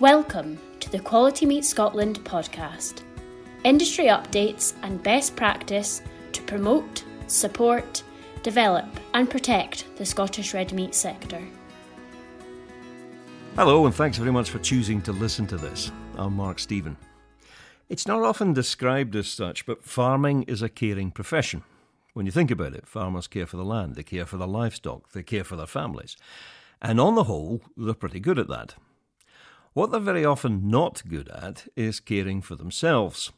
Welcome to the Quality Meat Scotland podcast. Industry updates and best practice to promote, support, develop and protect the Scottish red meat sector. Hello and thanks very much for choosing to listen to this. I'm Mark Stephen. It's not often described as such, but farming is a caring profession. When you think about it, farmers care for the land, they care for their livestock, they care for their families. And on the whole, they're pretty good at that. What they're very often not good at is caring for themselves.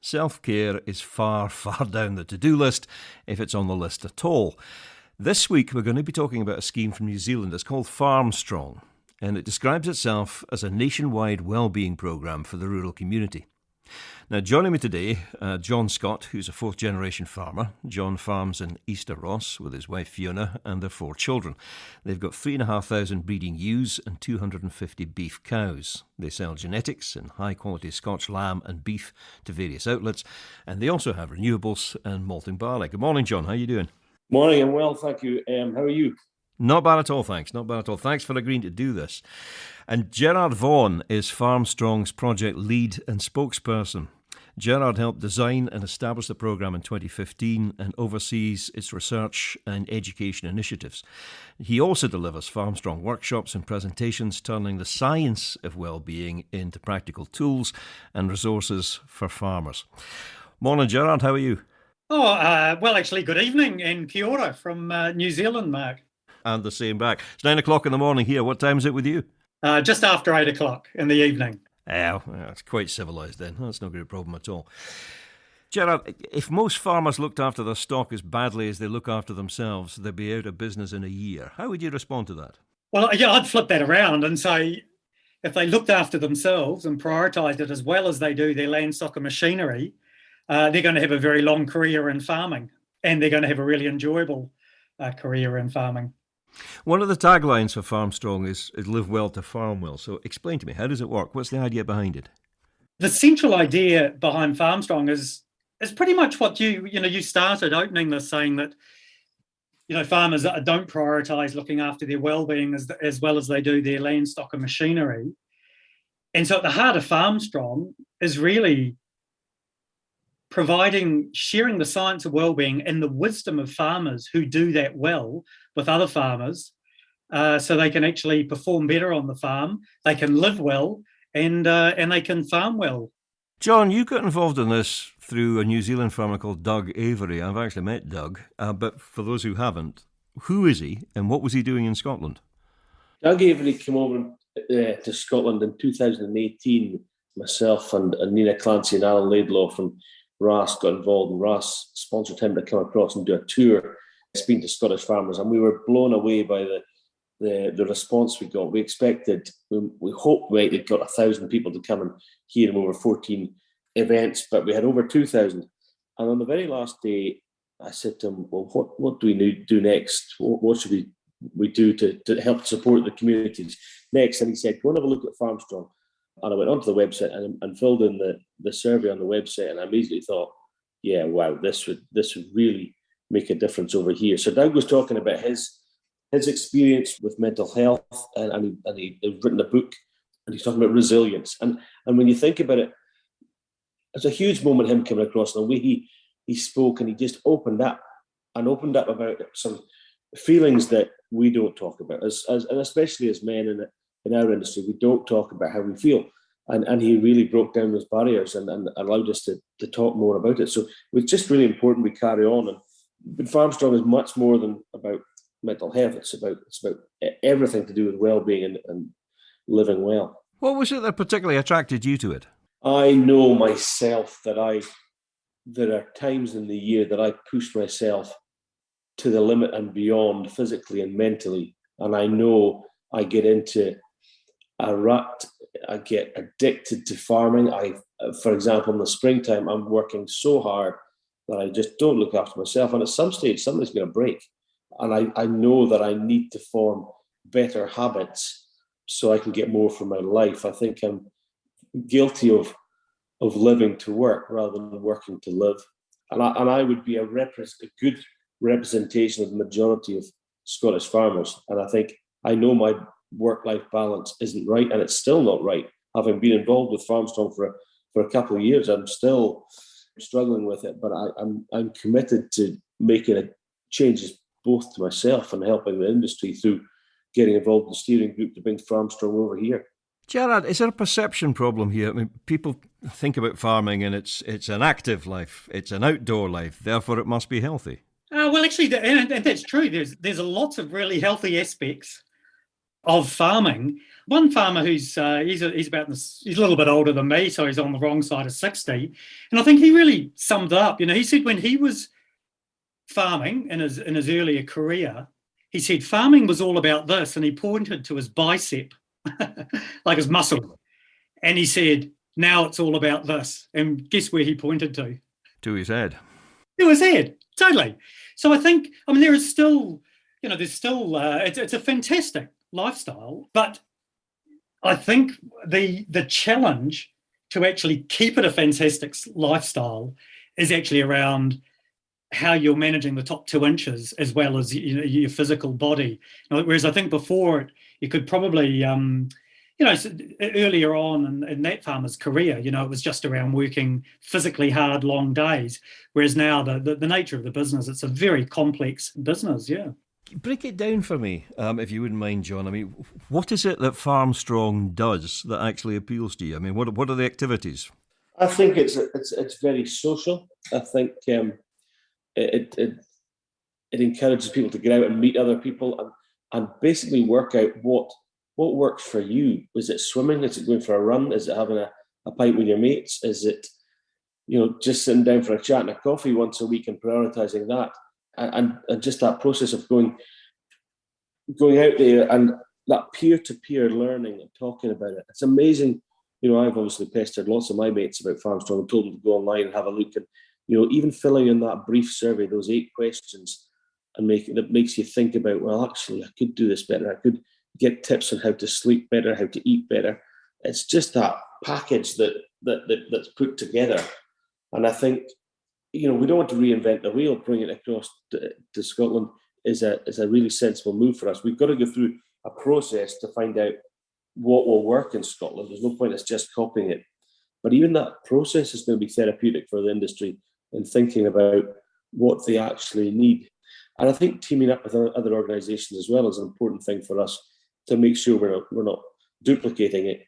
Self-care is far, far down the to-do list, if it's on the list at all. This week we're going to be talking about a scheme from New Zealand. It's called Farmstrong, and it describes itself as a nationwide wellbeing programme for the rural community. Now, joining me today, John Scott, who's a fourth-generation farmer. John farms in Easter Ross with his wife Fiona and their 4 children. They've got 3,500 breeding ewes and 250 beef cows. They sell genetics and high-quality Scotch lamb and beef to various outlets, and they also have renewables and malting barley. Good morning, John. How are you doing? Morning, and well, thank you. How are you? Not bad at all, thanks. Not bad at all. Thanks for agreeing to do this. And Gerard Vaughan is FarmStrong's project lead and spokesperson. Gerard helped design and establish the programme in 2015 and oversees its research and education initiatives. He also delivers FarmStrong workshops and presentations, turning the science of well-being into practical tools and resources for farmers. Morning, Gerard. How are you? Well, actually, good evening and kia ora from New Zealand, Mark. And the same back. It's 9 o'clock in the morning here. What time is it with you? Just after 8 o'clock in the evening. Yeah, it's quite civilised then. That's no great problem at all. Gerard, if most farmers looked after their stock as badly as they look after themselves, they'd be out of business in a year. How would you respond to that? Well, yeah, I'd flip that around and say if they looked after themselves and prioritised it as well as they do their land, stock and machinery, they're going to have a very long career in farming, and they're going to have a really enjoyable career in farming. One of the taglines for FarmStrong is live well to farm well. So explain to me, how does it work? What's the idea behind it? The central idea behind FarmStrong is pretty much what you started opening this saying that, farmers don't prioritise looking after their well-being as well as they do their land, stock and machinery. And so at the heart of FarmStrong is really sharing the science of wellbeing and the wisdom of farmers who do that well with other farmers, so they can actually perform better on the farm, they can live well, and they can farm well. John, you got involved in this through a New Zealand farmer called Doug Avery. I've actually met Doug, but for those who haven't, who is he and what was he doing in Scotland? Doug Avery came over to Scotland in 2018. Myself and Nina Clancy and Alan Laidlaw from Ross got involved, and Ross sponsored him to come across and do a tour, speaking to Scottish farmers, and we were blown away by the response we got. We expected, we hoped we had got 1,000 people to come and hear him over 14 events, but we had over 2,000. And on the very last day, I said to him, well, what do we do next? What should we do to help support the communities next? And he said, go and have a look at FarmStrong. And I went onto the website and filled in the survey on the website, and I immediately thought, yeah, wow, this would really make a difference over here. So Doug was talking about his experience with mental health, and he'd written a book, and he's talking about resilience. And when you think about it, it's a huge moment, him coming across, and the way he spoke, and he just opened up about some feelings that we don't talk about, and especially as men in our industry, we don't talk about how we feel. And he really broke down those barriers and allowed us to talk more about it. So it's just really important we carry on. But FarmStrong is much more than about mental health. It's about everything to do with well-being and living well. What was it that particularly attracted you to it? I know myself that there are times in the year that I push myself to the limit and beyond, physically and mentally. And I know I get into a rut. I get addicted to farming. For example, in the springtime, I'm working so hard that I just don't look after myself. And at some stage, somebody's going to break. And I know that I need to form better habits so I can get more from my life. I think I'm guilty of living to work rather than working to live. And I would be a good representation of the majority of Scottish farmers. And I think I know work-life balance isn't right, and it's still not right. Having been involved with FarmStrong for a couple of years, I'm still struggling with it, but I'm committed to making changes both to myself and helping the industry through getting involved in the steering group to bring FarmStrong over here. Gerard, is there a perception problem here? I mean, people think about farming and it's an active life, it's an outdoor life, therefore it must be healthy. Well, actually, and that's true. There's a lots of really healthy aspects of farming. One farmer who's he's a little bit older than me, so he's on the wrong side of 60, and I think he really summed it up. He said when he was farming in his earlier career, he said farming was all about this, and he pointed to his bicep, like his muscle, and he said now it's all about this. And guess where he pointed to? To his head. To his head, totally. So I think, there is still, it's a fantastic lifestyle, but I think the challenge to actually keep it a fantastic lifestyle is actually around how you're managing the top 2 inches as well as your physical body. Whereas I think before you could probably, earlier on in that farmer's career, it was just around working physically hard, long days. Whereas now the nature of the business, it's a very complex business, yeah. Break it down for me, if you wouldn't mind, John. What is it that FarmStrong does that actually appeals to you? What are the activities? I think it's very social. I think it encourages people to get out and meet other people and basically work out what works for you. Is it swimming? Is it going for a run? Is it having a pint with your mates? Is it just sitting down for a chat and a coffee once a week and prioritising that? And just that process of going out there and that peer-to-peer learning and talking about it. It's amazing. I've obviously pestered lots of my mates about FarmStrong and told them to go online and have a look. And, even filling in that brief survey, those 8 questions, and that makes you think about, well, actually, I could do this better. I could get tips on how to sleep better, how to eat better. It's just that package that's put together. And I think, we don't want to reinvent the wheel. Bringing it across to Scotland is a really sensible move for us. We've got to go through a process to find out what will work in Scotland. There's no point in us just copying it. But even that process is going to be therapeutic for the industry in thinking about what they actually need. And I think teaming up with other organisations as well is an important thing for us to make sure we're not duplicating it.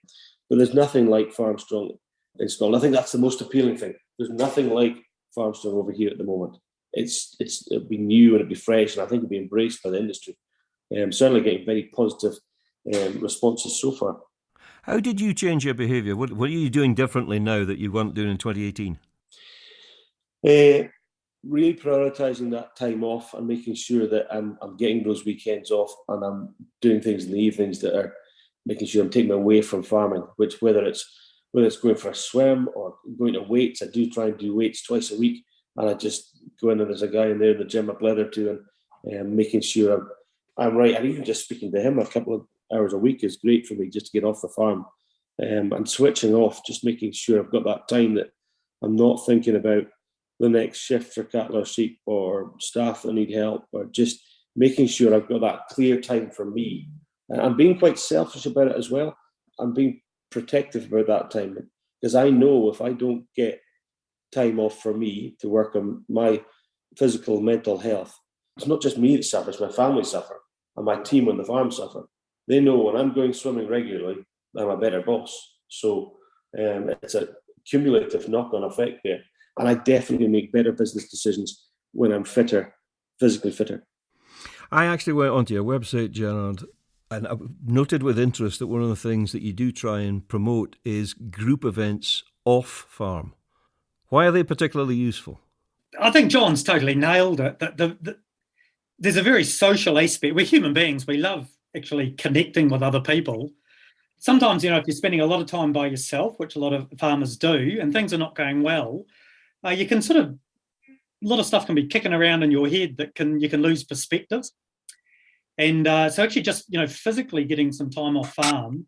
But there's nothing like FarmStrong in Scotland. I think that's the most appealing thing. There's nothing like FarmStrong over here at the moment. It'll be new and it'll be fresh, and I think it'll be embraced by the industry. Certainly getting very positive responses so far. How did you change your behaviour? What are you doing differently now that you weren't doing in 2018? Really prioritising that time off and making sure that I'm getting those weekends off, and I'm doing things in the evenings that are making sure I'm taking away from farming, which whether it's going for a swim or going to weights. I do try and do weights twice a week, and I just go in and there's a guy in there in the gym I've leather to, and making sure I'm right. And even just speaking to him a couple of hours a week is great for me, just to get off the farm and switching off, just making sure I've got that time that I'm not thinking about the next shift for cattle or sheep or staff that need help, or just making sure I've got that clear time for me. I'm being quite selfish about it as well. I'm being protective about that time, because I know if I don't get time off for me to work on my physical, mental health, it's not just me that suffers, my family suffer, and my team on the farm suffer. They know when I'm going swimming regularly, I'm a better boss. So it's a cumulative knock-on effect there. And I definitely make better business decisions when I'm fitter, physically fitter. I actually went onto your website, Gerard, and I noted with interest that one of the things that you do try and promote is group events off farm. Why are they particularly useful? I think John's totally nailed it. There's a very social aspect. We're human beings. We love actually connecting with other people. Sometimes, if you're spending a lot of time by yourself, which a lot of farmers do, and things are not going well, you can a lot of stuff can be kicking around in your head that you can lose perspectives. And so actually just, physically getting some time off farm,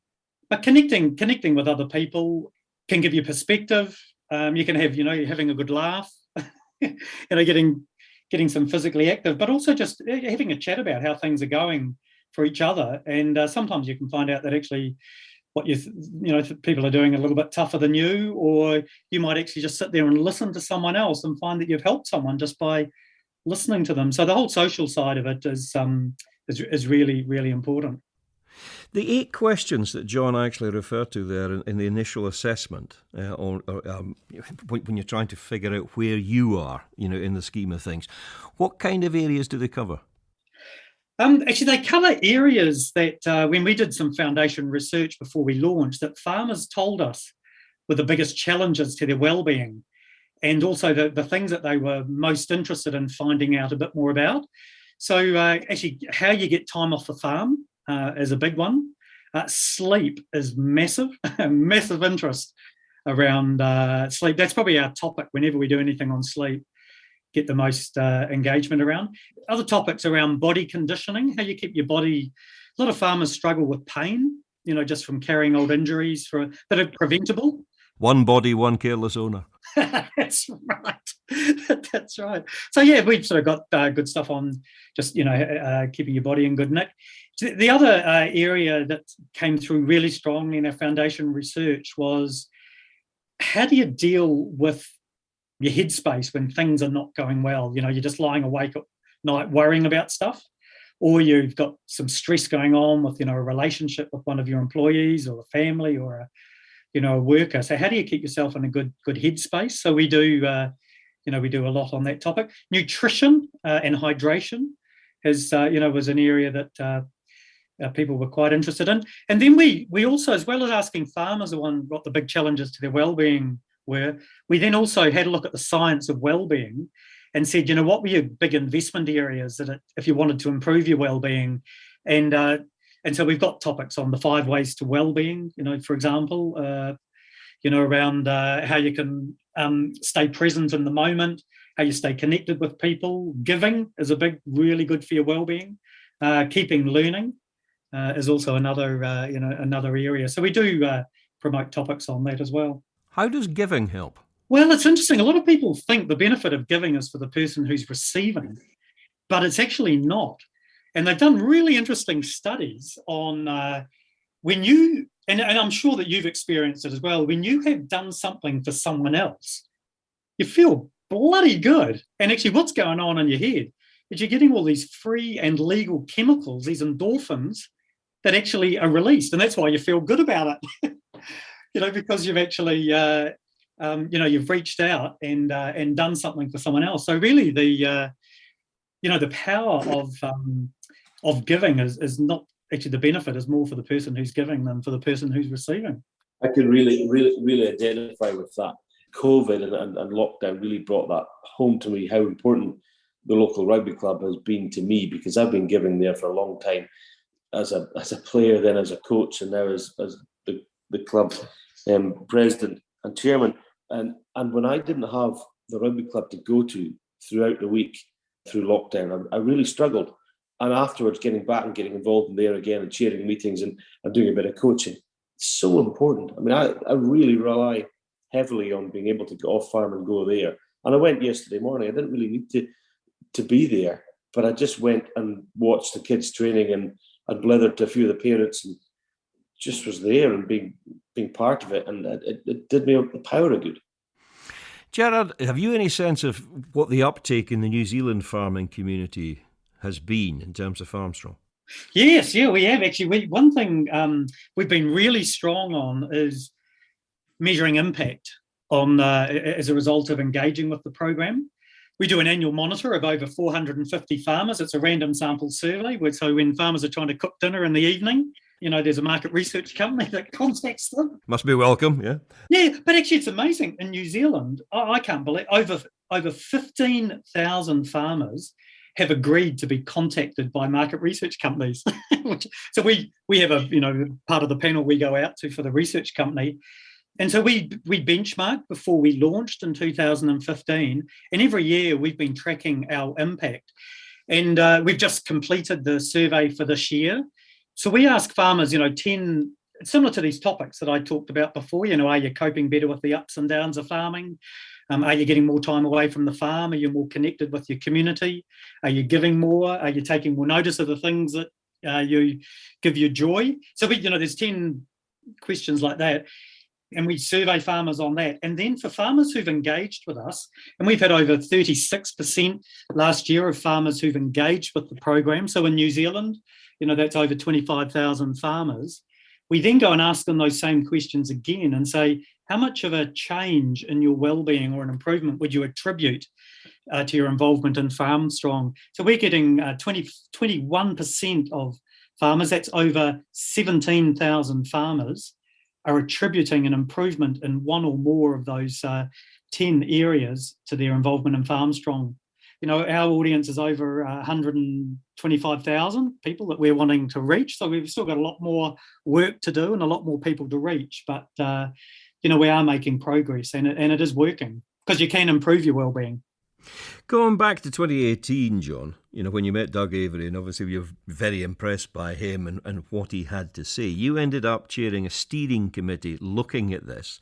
but connecting with other people can give you perspective. You can have, having a good laugh, getting some physically active, but also just having a chat about how things are going for each other. And sometimes you can find out that actually what people are doing a little bit tougher than you, or you might actually just sit there and listen to someone else and find that you've helped someone just by listening to them. So the whole social side of it is really, really important. The 8 questions that John actually referred to there in the initial assessment, when you're trying to figure out where you are, in the scheme of things, what kind of areas do they cover? Actually, they cover areas that when we did some foundation research before we launched, that farmers told us were the biggest challenges to their wellbeing, and also the things that they were most interested in finding out a bit more about. So actually, how you get time off the farm is a big one. Sleep is massive, massive interest around sleep. That's probably our topic whenever we do anything on sleep, get the most engagement around. Other topics around body conditioning, how you keep your body. A lot of farmers struggle with pain, just from carrying old injuries that are preventable. One body, one careless owner. That's right. That's right. So yeah, we've sort of got good stuff on just keeping your body in good nick. The other area that came through really strongly in our foundation research was, how do you deal with your headspace when things are not going well? You're just lying awake at night worrying about stuff, or you've got some stress going on with a relationship with one of your employees or a family or a worker. So how do you keep yourself in a good headspace? So we do we do a lot on that topic. Nutrition and hydration was an area that people were quite interested in. And then we also, as well as asking farmers what the big challenges to their wellbeing were, we then also had a look at the science of wellbeing and said, what were your big investment areas that if you wanted to improve your wellbeing? And so we've got topics on the 5 ways to wellbeing, for example, around how you can stay present in the moment, how you stay connected with people. Giving is really good for your wellbeing. Keeping learning is also another area. So we do promote topics on that as well. How does giving help? Well, it's interesting. A lot of people think the benefit of giving is for the person who's receiving, but it's actually not. And they've done really interesting studies on when you, and I'm sure that you've experienced it as well, when you have done something for someone else, you feel bloody good. And actually what's going on in your head is you're getting all these free and legal chemicals, these endorphins, that actually are released. And that's why you feel good about it, because you've actually, you've reached out and done something for someone else. So really the power of giving is not actually, the benefit is more for the person who's giving than for the person who's receiving. I can really, really, really identify with that. COVID and lockdown really brought that home to me, how important the local rugby club has been to me, because I've been giving there for a long time as a player, then as a coach, and now as the club president and chairman. And when I didn't have the rugby club to go to throughout the week through lockdown, I really struggled. And afterwards, getting back and getting involved in there again and chairing meetings and doing a bit of coaching, it's so important. I mean, I really rely heavily on being able to get off farm and go there. And I went yesterday morning. I didn't really need to be there, but I just went and watched the kids training and blethered to a few of the parents and just was there and being part of it. And it did me a power of good. Gerard, have you any sense of what the uptake in the New Zealand farming community has been in terms of Farmstrong? Yes, we have actually. One thing we've been really strong on is measuring impact on as a result of engaging with the program. We do an annual monitor of over 450 farmers. It's a random sample survey. So when farmers are trying to cook dinner in the evening, there's a market research company that contacts them. Must be welcome, yeah. Yeah, but actually it's amazing. In New Zealand, I can't believe, over 15,000 farmers have agreed to be contacted by market research companies. So we have a part of the panel we go out to for the research company. And so we benchmarked before we launched in 2015, and every year we've been tracking our impact. And we've just completed the survey for this year. So we ask farmers, 10, similar to these topics that I talked about before, are you coping better with the ups and downs of farming? Are you getting more time away from the farm? Are you more connected with your community? Are you giving more? Are you taking more notice of the things that you give you joy? So there's 10 questions like that, and we survey farmers on that. And then for farmers who've engaged with us, and we've had over 36% last year of farmers who've engaged with the program. So in New Zealand, that's over 25,000 farmers. We then go and ask them those same questions again and say, how much of a change in your wellbeing or an improvement would you attribute to your involvement in FarmStrong? So we're getting 21% of farmers, that's over 17,000 farmers, are attributing an improvement in one or more of those 10 areas to their involvement in FarmStrong. Our audience is over 125,000 people that we're wanting to reach. So we've still got a lot more work to do and a lot more people to reach. But, we are making progress, and it is working, because you can improve your wellbeing. Going back to 2018, John, when you met Doug Avery, and obviously you were very impressed by him and what he had to say, you ended up chairing a steering committee looking at this.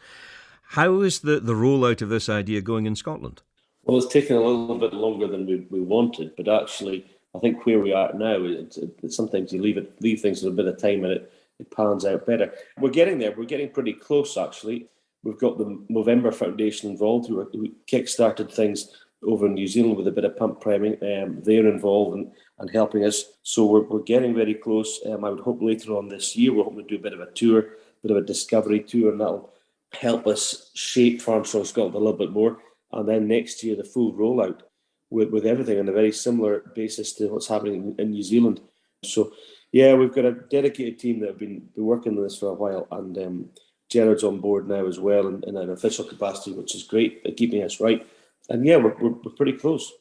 How is the rollout of this idea going in Scotland? Well, it's taken a little bit longer than we wanted, but actually, I think where we are now, it's sometimes you leave things for a bit of time and it pans out better. We're getting there. We're getting pretty close, actually. We've got the Movember Foundation involved, who kick-started things over in New Zealand with a bit of pump priming. They're involved and helping us. So we're getting very close. I would hope later on this year, we're hoping to do a bit of a tour, a bit of a discovery tour, and that'll help us shape Farmstrong Scotland a little bit more. And then next year, the full rollout with everything on a very similar basis to what's happening in New Zealand. So, yeah, we've got a dedicated team that have been working on this for a while, and Gerard's on board now as well in an official capacity, which is great at keeping us right. And yeah, we're pretty close.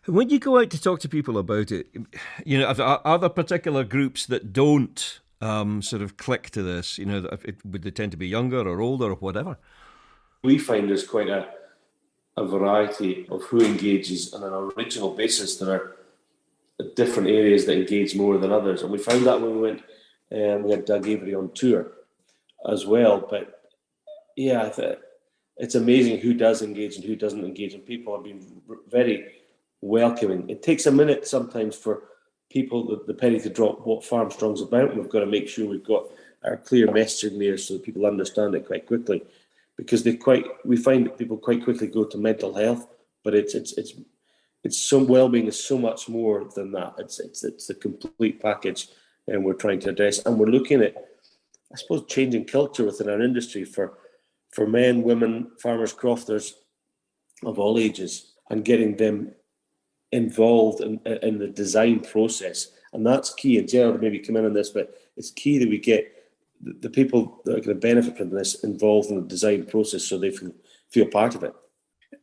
When you go out to talk to people about it, are there particular groups that don't sort of click to this? Would they tend to be younger or older or whatever? We find there's quite a variety of who engages on an original basis. There are different areas that engage more than others, and we found that when we went, we had Doug Avery on tour as well. But yeah, it's amazing who does engage and who doesn't engage, and people have been very welcoming. It takes a minute sometimes for people, the penny to drop what FarmStrong's about, and we've got to make sure we've got our clear messaging there so that people understand it quite quickly. Because we find that people quite quickly go to mental health, but it's some wellbeing is so much more than that. It's the complete package, and we're trying to address, and we're looking at, I suppose, changing culture within our industry for men, women, farmers, crofters of all ages, and getting them involved in the design process, and that's key. And Gerard maybe come in on this, but it's key that we get the people that are going to benefit from this involved in the design process so they feel part of it.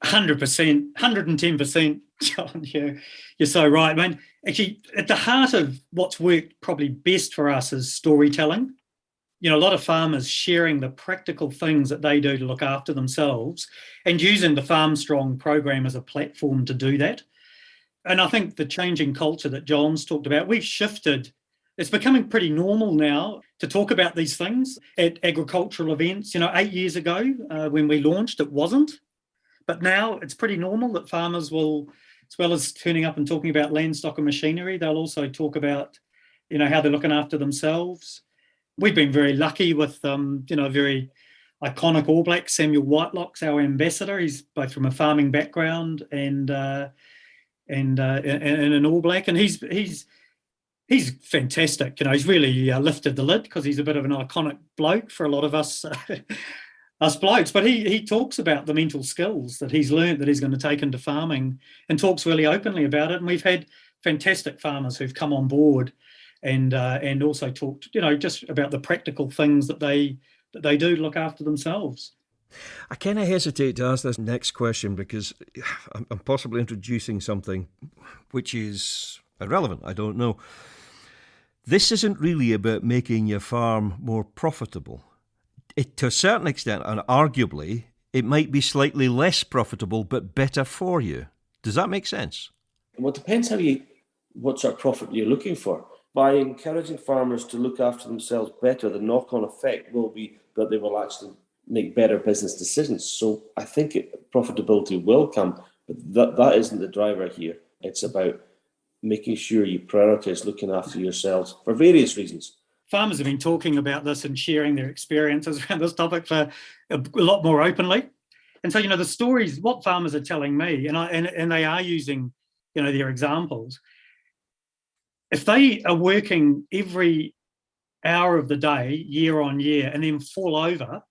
100%, 110%, John. You're so right, man. Actually, at the heart of what's worked probably best for us is storytelling. A lot of farmers sharing the practical things that they do to look after themselves and using the FarmStrong program as a platform to do that. And I think the changing culture that John's talked about, we've shifted. It's becoming pretty normal now to talk about these things at agricultural events. 8 years ago when we launched, it wasn't. But now it's pretty normal that farmers will, as well as turning up and talking about land, stock and machinery, they'll also talk about, how they're looking after themselves. We've been very lucky with, a very iconic All Black, Samuel Whitelock's our ambassador. He's both from a farming background and an All Black, and he's fantastic. He's really lifted the lid because he's a bit of an iconic bloke for a lot of us us blokes. But he talks about the mental skills that he's learned that he's going to take into farming, and talks really openly about it. And we've had fantastic farmers who've come on board and also talked, just about the practical things that they do to look after themselves. I kind of hesitate to ask this next question because I'm possibly introducing something which is irrelevant. I don't know. This isn't really about making your farm more profitable. To a certain extent, and arguably, it might be slightly less profitable but better for you. Does that make sense? Well, it depends what sort of profit you're looking for. By encouraging farmers to look after themselves better, the knock-on effect will be that they will actually make better business decisions. So I think profitability will come, but that isn't the driver here. It's about making sure you prioritise looking after yourselves for various reasons. Farmers have been talking about this and sharing their experiences around this topic for a lot more openly. And so, the stories, what farmers are telling me, and they are using, their examples. If they are working every hour of the day, year on year, and then fall over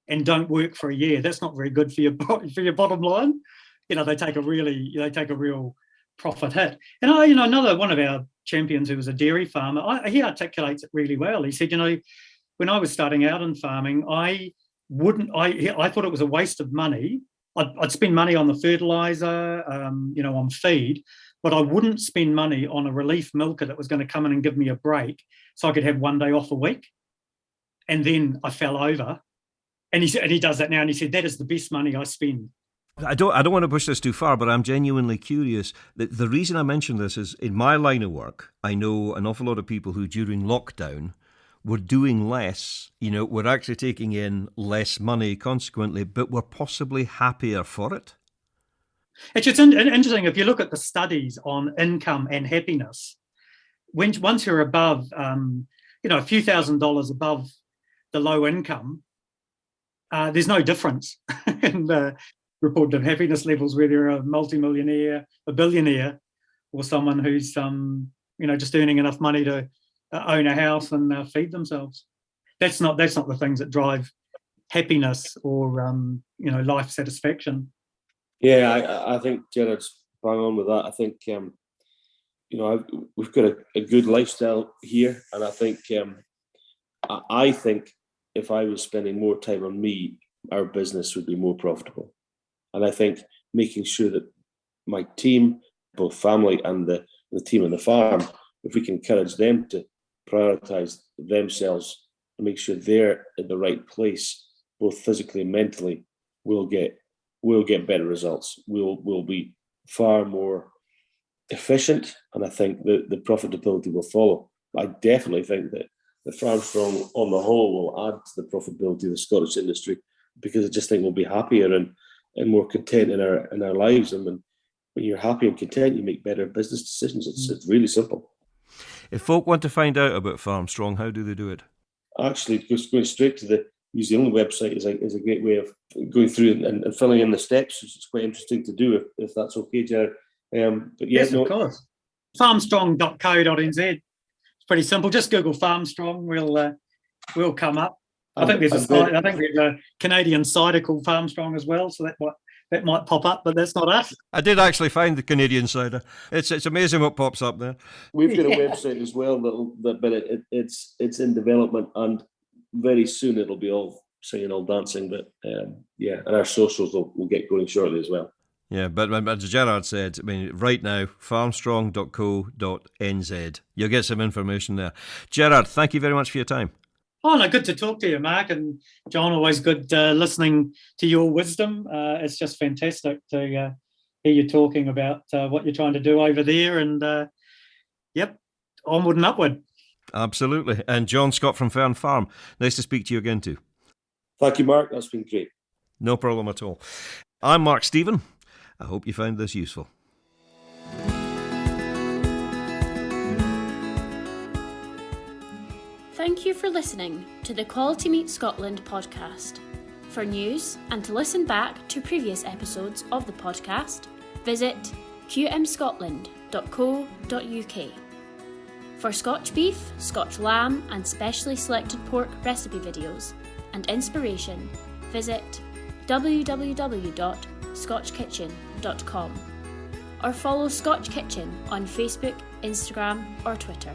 and don't work for a year, that's not very good for your bottom line. They take a real profit hit. And another one of our champions who was a dairy farmer, he articulates it really well. He said, when I was starting out in farming, I thought it was a waste of money. I'd spend money on the fertiliser, on feed, but I wouldn't spend money on a relief milker that was going to come in and give me a break so I could have one day off a week. And then I fell over. And he does that now, and he said, that is the best money I spend. I don't want to push this too far, but I'm genuinely curious. The reason I mention this is, in my line of work, I know an awful lot of people who during lockdown were doing less, were actually taking in less money consequently, but were possibly happier for it. It's just interesting, if you look at the studies on income and happiness, once you're above, a few $1,000s above the low income, there's no difference in the reported happiness levels, whether you're a multimillionaire, a billionaire, or someone who's just earning enough money to own a house and feed themselves. That's not the things that drive happiness or life satisfaction. Yeah, I think Gerard's bang on with that. I think we've got a good lifestyle here, and I think if I was spending more time on me, our business would be more profitable. And I think making sure that my team, both family and the team on the farm, if we can encourage them to prioritise themselves and make sure they're in the right place, both physically and mentally, we'll get better results. We'll be far more efficient, and I think the profitability will follow. I definitely think that the FarmStrong on the whole will add to the profitability of the Scottish industry, because I just think we'll be happier and more content in our lives. And when you're happy and content, you make better business decisions. It's really simple. If folk want to find out about FarmStrong, how do they do it? Actually, just going straight to the New Zealand website is a great way of going through and filling in the steps. It's quite interesting to do if that's okay, Gerard. But yes, of course. Farmstrong.co.nz. It's pretty simple. Just Google Farmstrong. We'll come up. I think there's a Canadian cider called Farmstrong as well, so that might pop up, but that's not us. I did actually find the Canadian cider. It's amazing what pops up there. We've got a website as well, but it's in development, and very soon it'll be all singing, all dancing. But and our socials will get going shortly as well. Yeah, but as Gerard said, right now, farmstrong.co.nz. You'll get some information there. Gerard, thank you very much for your time. Oh, no, good to talk to you, Mark, and John. Always good listening to your wisdom. It's just fantastic to hear you talking about what you're trying to do over there, and onward and upward. Absolutely. And John Scott from Fearn Farm, nice to speak to you again too. Thank you, Mark. That's been great. No problem at all. I'm Mark Stephen. I hope you found this useful. Thank you for listening to the Quality Meat Scotland podcast. For news and to listen back to previous episodes of the podcast, visit qmscotland.co.uk. For Scotch beef, Scotch lamb and specially selected pork recipe videos and inspiration, visit www.scotchkitchen.com or follow Scotch Kitchen on Facebook, Instagram or Twitter.